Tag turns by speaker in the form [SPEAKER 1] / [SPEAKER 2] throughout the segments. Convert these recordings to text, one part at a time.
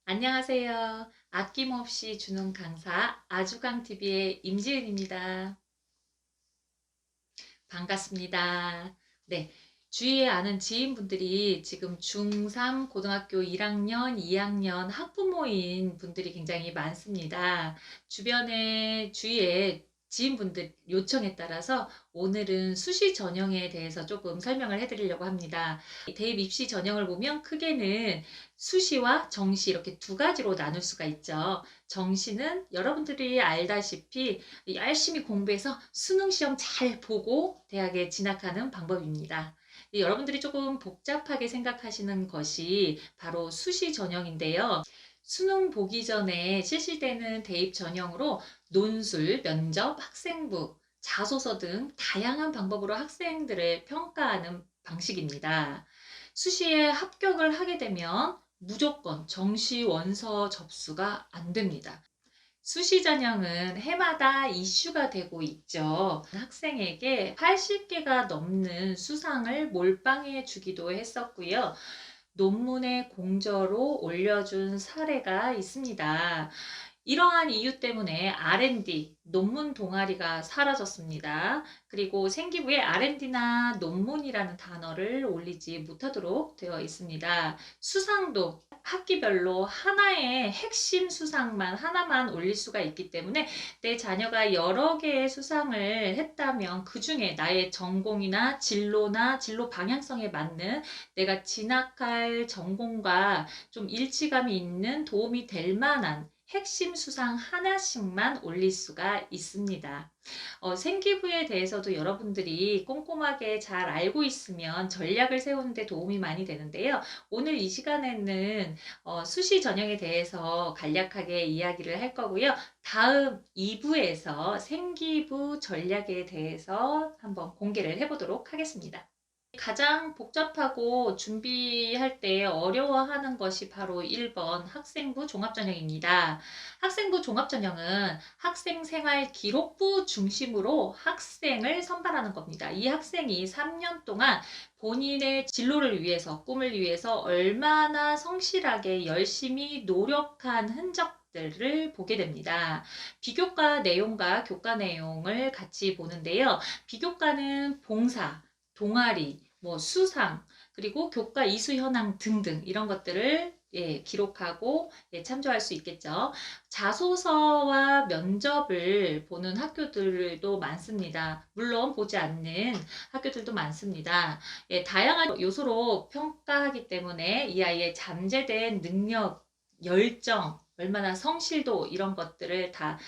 [SPEAKER 1] 안녕하세요. 아낌없이 주는 강사 아주강TV의 임지은입니다. 반갑습니다. 네. 주위에 아는 지인분들이 지금 중3 고등학교 1학년, 2학년 학부모인 분들이 굉장히 많습니다. 주위에 지인분들 요청에 따라서 오늘은 수시 전형에 대해서 조금 설명을 해드리려고 합니다. 대입 입시 전형을 보면 크게는 수시와 정시 이렇게 두 가지로 나눌 수가 있죠. 정시는 여러분들이 알다시피 열심히 공부해서 수능 시험 잘 보고 대학에 진학하는 방법입니다. 여러분들이 조금 복잡하게 생각하시는 것이 바로 수시 전형인데요. 수능 보기 전에 실시되는 대입 전형으로 논술, 면접, 학생부, 자소서 등 다양한 방법으로 학생들을 평가하는 방식입니다. 수시에 합격을 하게 되면 무조건 정시 원서 접수가 안 됩니다. 수시 전형은 해마다 이슈가 되고 있죠. 학생에게 80개가 넘는 수상을 몰빵해 주기도 했었고요. 논문의 공저로 올려준 사례가 있습니다. 이러한 이유 때문에 R&D, 논문 동아리가 사라졌습니다. 그리고 생기부에 R&D나 논문이라는 단어를 올리지 못하도록 되어 있습니다. 수상도 학기별로 하나의 핵심 수상만 하나만 올릴 수가 있기 때문에 내 자녀가 여러 개의 수상을 했다면 그 중에 나의 전공이나 진로나 진로 방향성에 맞는 내가 진학할 전공과 좀 일치감이 있는 도움이 될 만한 핵심 수상 하나씩만 올릴 수가 있습니다. 생기부에 대해서도 여러분들이 꼼꼼하게 잘 알고 있으면 전략을 세우는 데 도움이 많이 되는데요. 오늘 이 시간에는 수시 전형에 대해서 간략하게 이야기를 할 거고요. 다음 2부에서 생기부 전략에 대해서 한번 공개를 해보도록 하겠습니다. 가장 복잡하고 준비할 때 어려워하는 것이 바로 1번 학생부 종합전형입니다. 학생부 종합전형은 학생생활 기록부 중심으로 학생을 선발하는 겁니다. 이 학생이 3년 동안 본인의 진로를 위해서, 꿈을 위해서 얼마나 성실하게 열심히 노력한 흔적들을 보게 됩니다. 비교과 내용과 교과 내용을 같이 보는데요. 비교과는 봉사, 동아리, 수상, 그리고 교과 이수 현황 등등 이런 것들을 기록하고 참조할 수 있겠죠. 자소서와 면접을 보는 학교들도 많습니다. 물론 보지 않는 학교들도 많습니다. 다양한 요소로 평가하기 때문에 이 아이의 잠재된 능력, 열정, 얼마나 성실도 이런 것들을 다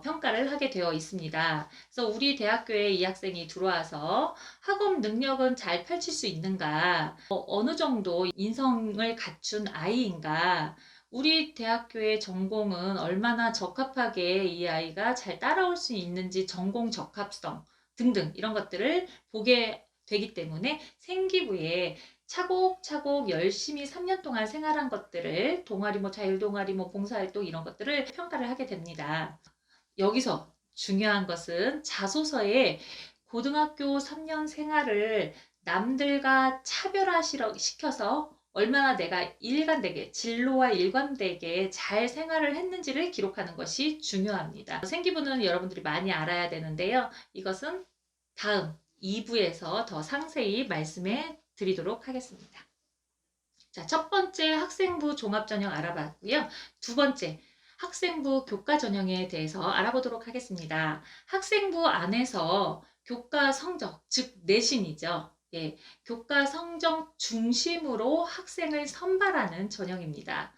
[SPEAKER 1] 평가를 하게 되어 있습니다. 그래서 우리 대학교에 이 학생이 들어와서 학업 능력은 잘 펼칠 수 있는가, 어느 정도 인성을 갖춘 아이인가, 우리 대학교의 전공은 얼마나 적합하게 이 아이가 잘 따라올 수 있는지 전공 적합성 등등 이런 것들을 보게 되기 때문에 생기부에 차곡차곡 열심히 3년 동안 생활한 것들을 동아리 자율동아리 봉사활동 이런 것들을 평가를 하게 됩니다. 여기서 중요한 것은 자소서에 고등학교 3년 생활을 남들과 차별화시켜서 얼마나 내가 일관되게, 진로와 일관되게 잘 생활을 했는지를 기록하는 것이 중요합니다. 생기부는 여러분들이 많이 알아야 되는데요. 이것은 다음 2부에서 더 상세히 말씀해 드리도록 하겠습니다. 자, 첫 번째 학생부 종합전형 알아봤고요. 두 번째, 학생부 교과 전형에 대해서 알아보도록 하겠습니다. 학생부 안에서 교과 성적, 즉 내신이죠. 교과 성적 중심으로 학생을 선발하는 전형입니다.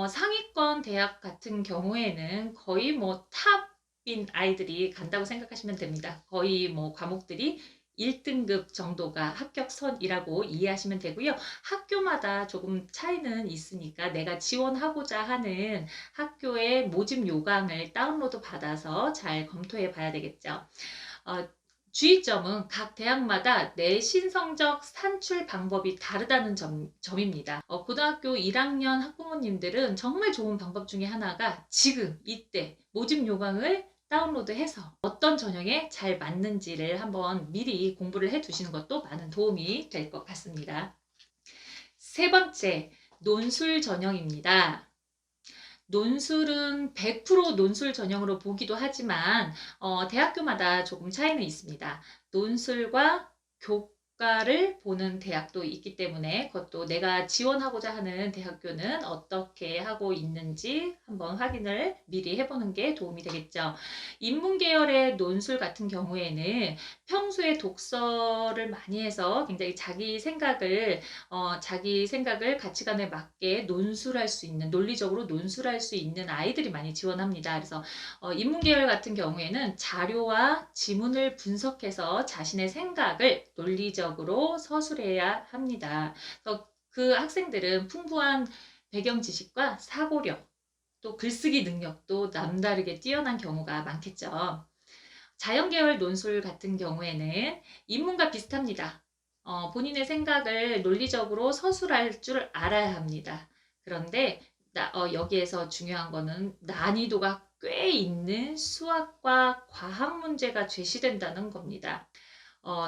[SPEAKER 1] 상위권 대학 같은 경우에는 거의 탑인 아이들이 간다고 생각하시면 됩니다. 거의 과목들이 1등급 정도가 합격선이라고 이해하시면 되고요. 학교마다 조금 차이는 있으니까 내가 지원하고자 하는 학교의 모집 요강을 다운로드 받아서 잘 검토해 봐야 되겠죠. 주의점은 각 대학마다 내신 성적 산출 방법이 다르다는 점입니다. 고등학교 1학년 학부모님들은 정말 좋은 방법 중에 하나가 지금 이때 모집 요강을 다운로드해서 어떤 전형에 잘 맞는지를 한번 미리 공부를 해 두시는 것도 많은 도움이 될 것 같습니다. 세 번째, 논술 전형입니다. 논술은 100% 논술 전형으로 보기도 하지만 대학교마다 조금 차이는 있습니다. 논술과 교과를 보는 대학도 있기 때문에 그것도 내가 지원하고자 하는 대학교는 어떻게 하고 있는지 한번 확인을 미리 해보는 게 도움이 되겠죠. 인문계열의 논술 같은 경우에는 평소에 독서를 많이 해서 굉장히 자기 생각을 가치관에 맞게 논술할 수 있는, 논리적으로 논술할 수 있는 아이들이 많이 지원합니다. 그래서 인문계열 같은 경우에는 자료와 지문을 분석해서 자신의 생각을 논리적으로 서술해야 합니다. 그래서 그 학생들은 풍부한 배경 지식과 사고력, 또 글쓰기 능력도 남다르게 뛰어난 경우가 많겠죠. 자연계열 논술 같은 경우에는 인문과 비슷합니다. 본인의 생각을 논리적으로 서술할 줄 알아야 합니다. 그런데 여기에서 중요한 거는 난이도가 꽤 있는 수학과 과학 문제가 제시된다는 겁니다.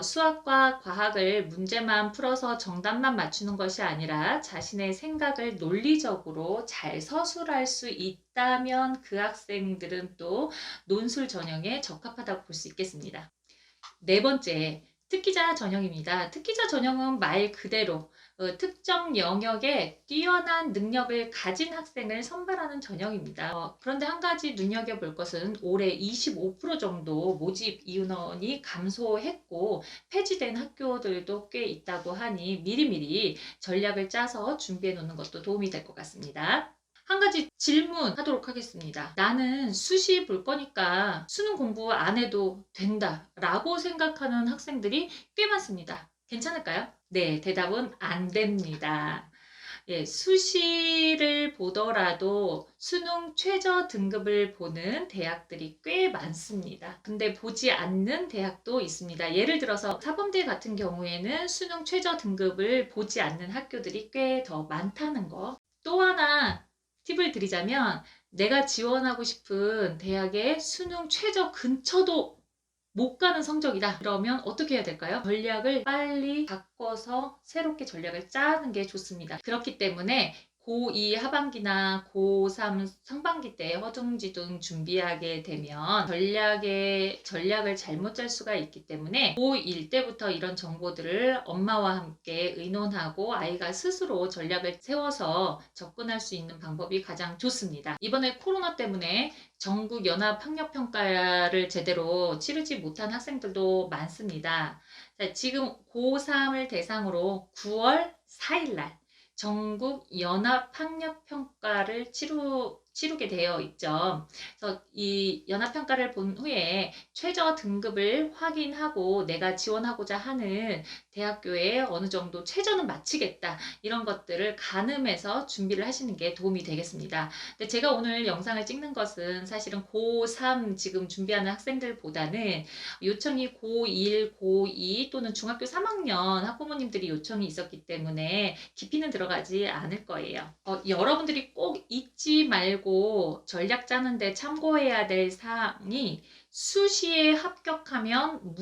[SPEAKER 1] 수학과 과학을 문제만 풀어서 정답만 맞추는 것이 아니라 자신의 생각을 논리적으로 잘 서술할 수 있다면 그 학생들은 또 논술 전형에 적합하다고 볼 수 있겠습니다. 네 번째, 특기자 전형입니다. 특기자 전형은 말 그대로 특정 영역에 뛰어난 능력을 가진 학생을 선발하는 전형입니다. 그런데 한 가지 눈여겨볼 것은 올해 25% 정도 모집 인원이 감소했고 폐지된 학교들도 꽤 있다고 하니 미리미리 전략을 짜서 준비해 놓는 것도 도움이 될 것 같습니다. 한 가지 질문하도록 하겠습니다. 나는 수시 볼 거니까 수능 공부 안 해도 된다 라고 생각하는 학생들이 꽤 많습니다. 괜찮을까요? 네, 대답은 안 됩니다. 예, 수시를 보더라도 수능 최저 등급을 보는 대학들이 꽤 많습니다. 근데 보지 않는 대학도 있습니다. 예를 들어서 사범대 같은 경우에는 수능 최저 등급을 보지 않는 학교들이 꽤 더 많다는 거. 또 하나 팁을 드리자면 내가 지원하고 싶은 대학의 수능 최저 근처도 못 가는 성적이다. 그러면 어떻게 해야 될까요? 전략을 빨리 바꿔서 새롭게 전략을 짜는 게 좋습니다. 그렇기 때문에 고2 하반기나 고3 상반기 때 허둥지둥 준비하게 되면 전략을 잘못 짤 수가 있기 때문에 고1 때부터 이런 정보들을 엄마와 함께 의논하고 아이가 스스로 전략을 세워서 접근할 수 있는 방법이 가장 좋습니다. 이번에 코로나 때문에 전국 연합학력평가를 제대로 치르지 못한 학생들도 많습니다. 자, 지금 고3을 대상으로 9월 4일 날 전국 연합학력평가를 치르게 되어 있죠. 그래서 이 연합평가를 본 후에 최저 등급을 확인하고 내가 지원하고자 하는 대학교에 어느 정도 최저는 마치겠다. 이런 것들을 가늠해서 준비를 하시는 게 도움이 되겠습니다. 근데 제가 오늘 영상을 찍는 것은 사실은 고3 지금 준비하는 학생들보다는 요청이 고1, 고2 또는 중학교 3학년 학부모님들이 요청이 있었기 때문에 깊이는 들어가지 않을 거예요. 여러분들이 꼭 잊지 말고 전략 짜는데 참고해야 될 사항이 수시에 합격하면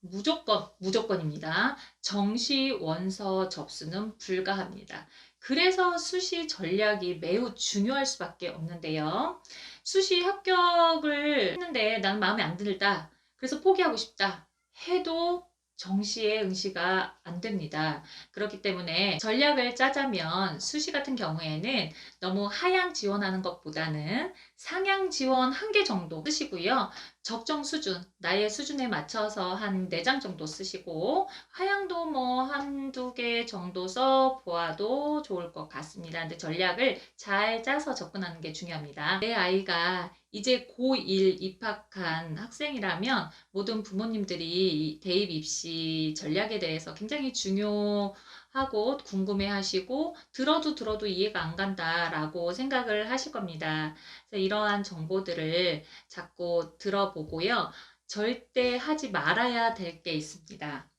[SPEAKER 1] 무조건입니다. 정시 원서 접수는 불가합니다. 그래서 수시 전략이 매우 중요할 수밖에 없는데요. 수시 합격을 했는데 난 마음에 안 들다. 그래서 포기하고 싶다. 해도 정시에 응시가 안 됩니다. 그렇기 때문에 전략을 짜자면 수시 같은 경우에는 너무 하향 지원하는 것보다는 상향 지원 1개 정도 쓰시고요. 적정 수준, 나의 수준에 맞춰서 한 4장 정도 쓰시고 하향도 뭐 1~2개 정도 써보아도 좋을 것 같습니다. 근데 전략을 잘 짜서 접근하는 게 중요합니다. 내 아이가 이제 고1 입학한 학생이라면 모든 부모님들이 대입 입시 전략에 대해서 굉장히 중요하고 궁금해하시고 들어도 이해가 안 간다라고 생각을 하실 겁니다. 그래서 이러한 정보들을 자꾸 들어보고요. 절대 하지 말아야 될 게 있습니다.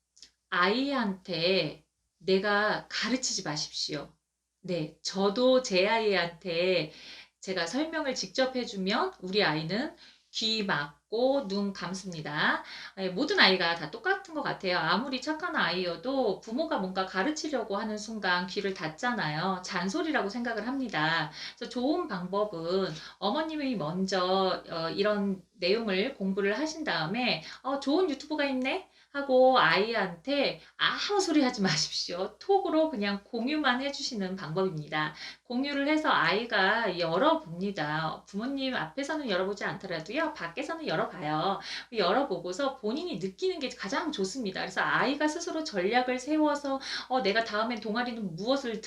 [SPEAKER 1] 아이한테 내가 가르치지 마십시오. 네, 저도 제 아이한테 제가 설명을 직접 해주면 우리 아이는 귀 막고 눈 감습니다. 예, 모든 아이가 다 똑같은 것 같아요. 아무리 착한 아이여도 부모가 뭔가 가르치려고 하는 순간 귀를 닫잖아요. 잔소리라고 생각을 합니다. 그래서 좋은 방법은 어머님이 먼저 이런 내용을 공부를 하신 다음에 좋은 유튜브가 있네? 하고 아이한테 아무 소리 하지 마십시오. 톡으로 그냥 공유만 해주시는 방법입니다. 공유를 해서 아이가 열어봅니다. 부모님 앞에서는 열어보지 않더라도요, 밖에서는 열어봐요. 열어보고서 본인이 느끼는 게 가장 좋습니다. 그래서 아이가 스스로 전략을 세워서 내가 다음엔 동아리는 무엇을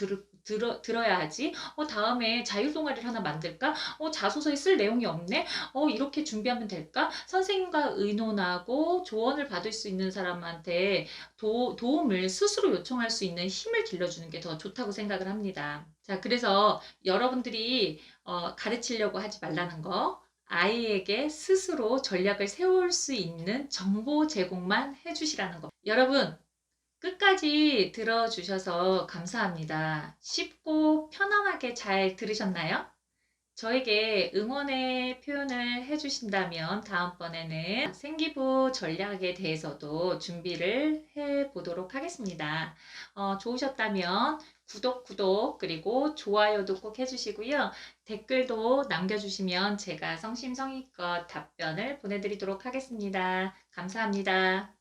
[SPEAKER 1] 들어야 하지? 다음에 자유 동아리를 하나 만들까? 자소서에 쓸 내용이 없네? 이렇게 준비하면 될까? 선생님과 의논하고 조언을 받을 수 있는 사람한테 도움을 스스로 요청할 수 있는 힘을 길러주는 게 더 좋다고 생각을 합니다. 자, 그래서 여러분들이 가르치려고 하지 말라는 거, 아이에게 스스로 전략을 세울 수 있는 정보 제공만 해주시라는 거. 여러분, 끝까지 들어주셔서 감사합니다. 쉽고 편안하게 잘 들으셨나요? 저에게 응원의 표현을 해주신다면 다음번에는 생기부 전략에 대해서도 준비를 해 보도록 하겠습니다. 좋으셨다면 구독, 그리고 좋아요도 꼭 해주시고요. 댓글도 남겨주시면 제가 성심성의껏 답변을 보내드리도록 하겠습니다. 감사합니다.